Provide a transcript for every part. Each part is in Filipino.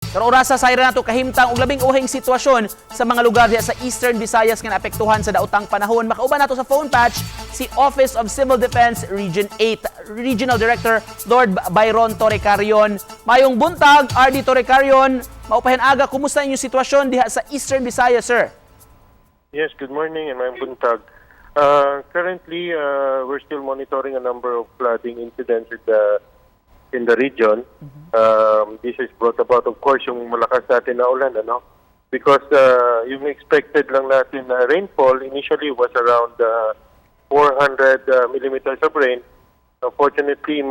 Karong orasa sayra nato kahimtang og labing uhing sitwasyon sa mga lugar diha sa Eastern Visayas nga naapektuhan sa daotang panahon. Makauban nato sa phone patch si Office of Civil Defense Region 8 Regional Director Lord Byron Torrecarion. Mayong buntag, RD Torrecarion. Maupahin aga, kumusta inyong sitwasyon diha sa Eastern Visayas, sir? Yes, good morning and mayong buntag. Currently, we're still monitoring a number of flooding incidents in the region. This is brought about, of course, yung malakas natin na ulan, ano? Because yung expected lang natin na rainfall initially was around 400 millimeters of rain. Unfortunately,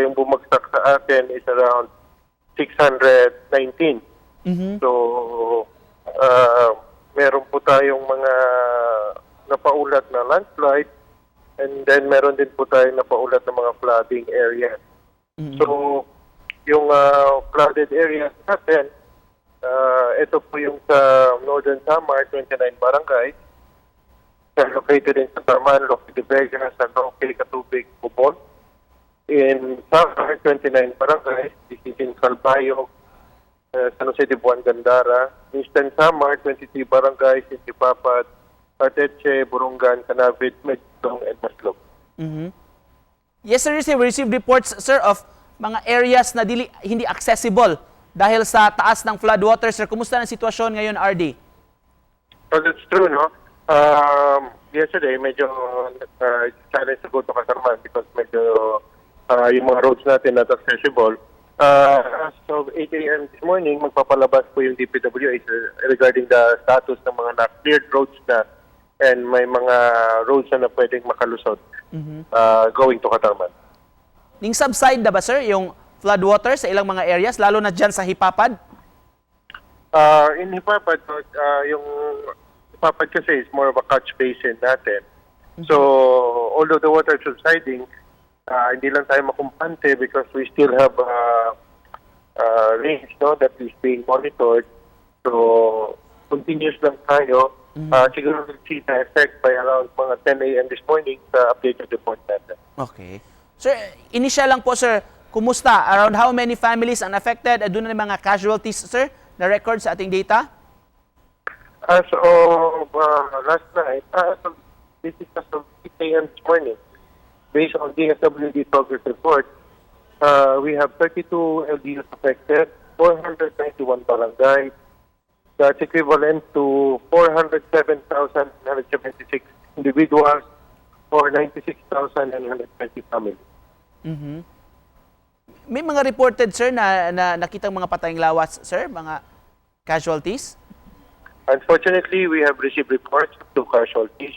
yung bumagsak sa atin is around 619. So, meron po tayong mga napaulat na landslide, and then meron din po tayong napaulat na mga flooding areas. So, yung flooded areas natin, ito po yung sa Northern Samar, 29 barangays, located in Apan, Vegas, San Roque, Katubig, Bubon. In Samar, 29 barangays, this is in Calbayog, San Jose de Buan, Gandara. Eastern Samar, 23 barangays in Jipapad, Pateche, Burungan, Canavid, Medjong, and Maslog. Yes, sir, we received reports, sir, of mga areas na hindi accessible dahil sa taas ng floodwaters. Sir, kumusta ang sitwasyon ngayon, RD? So that's true, no? Yesterday, medyo challenge to go to Kasarman because medyo yung mga roads natin not accessible. As of 8 a.m. this morning, magpapalabas po yung DPWH regarding the status ng mga na-cleared roads na and may mga roads na pwedeng makalusot going to Katarman. Ning subside na ba, sir, yung floodwaters sa ilang mga areas, lalo na dyan sa Jipapad? In Jipapad, yung Jipapad kasi is more of a catch basin natin. So, although the water is subsiding, hindi lang tayo makumpante because we still have range, no, that is being monitored. So, continuous lang tayo. Siguro we'll see the effect by around mga 10 a.m. this morning sa updated report natin. Okay. Sir, initial lang po, sir, kumusta? Around how many families ang affected? Doon na mga casualties, sir, na record sa ating data? As of last night, this is as of 8 a.m. this morning, based on DSWD progress report, we have 32 LGUs affected, 491 barangays. That's equivalent to 407,976 individuals or 96,920 families. May mga reported, sir, na nakitang mga patayang lawas, sir, mga casualties? Unfortunately, we have received reports of 2 casualties,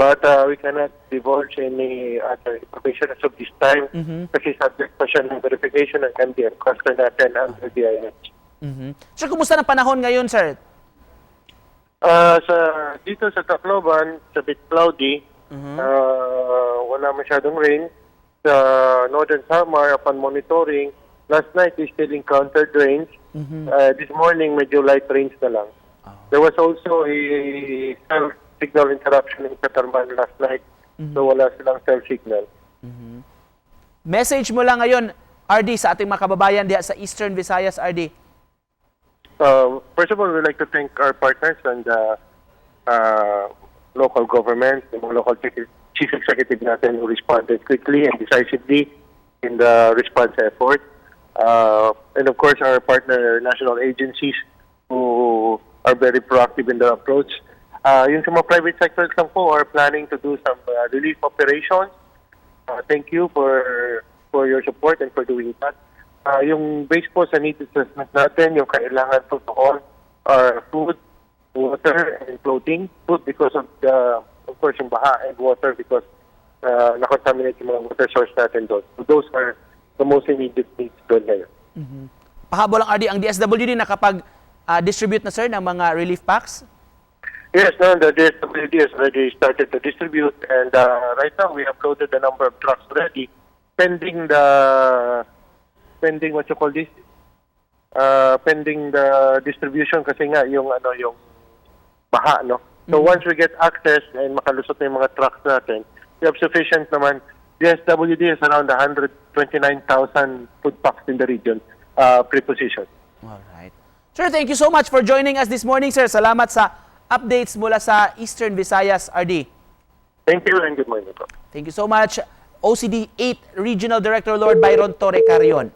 but we cannot divulge any other information as of this time kasi subject pa siya ng verification ng MDM cluster natin under DIH. Sir, kumusta ng panahon ngayon, sir? Dito sa Tacloban, it's a bit cloudy. Wala masyadong rain. Sa Northern Samar, upon monitoring, last night we still encountered rains. This morning, medyo light rains na lang. There was also a cell signal interruption in Katarman last night. So wala silang cell signal. Message mo lang ngayon, RD, sa ating mga kababayan diha sa Eastern Visayas, RD. First of all, we'd like to thank our partners and local government, the local chief executive natin who responded quickly and decisively in the response effort. And of course, our partner national agencies who are very proactive in their approach. Yung sa mga private sectors lang po are planning to do some relief operations. Thank you for your support and for doing that. Yung base po sa needs assessment natin, yung kailangan protocol are food, water, and clothing. Food because of course, yung baha, and water because na-contaminate yung mga water source natin doon. So those are the most immediate needs doon ngayon. Pahabol lang, RD, ang DSWD nakapag-distribute na, sir, ng mga relief packs? Yes, no, the DSWD has already started to distribute, and right now we have loaded a number of trucks already, pending what you call this, pending the distribution kasi nga yung baha, no. So once we get access and makalusot na yung mga trucks natin, we have sufficient naman. DSWD is around 129,000 food packs in the region, pre-positioned. Alright. Sir, thank you so much for joining us this morning, sir. Salamat sa updates mula sa Eastern Visayas, RD. Thank you and good morning po. Thank you so much, OCD-8 Regional Director Lord Byron Torrecarion.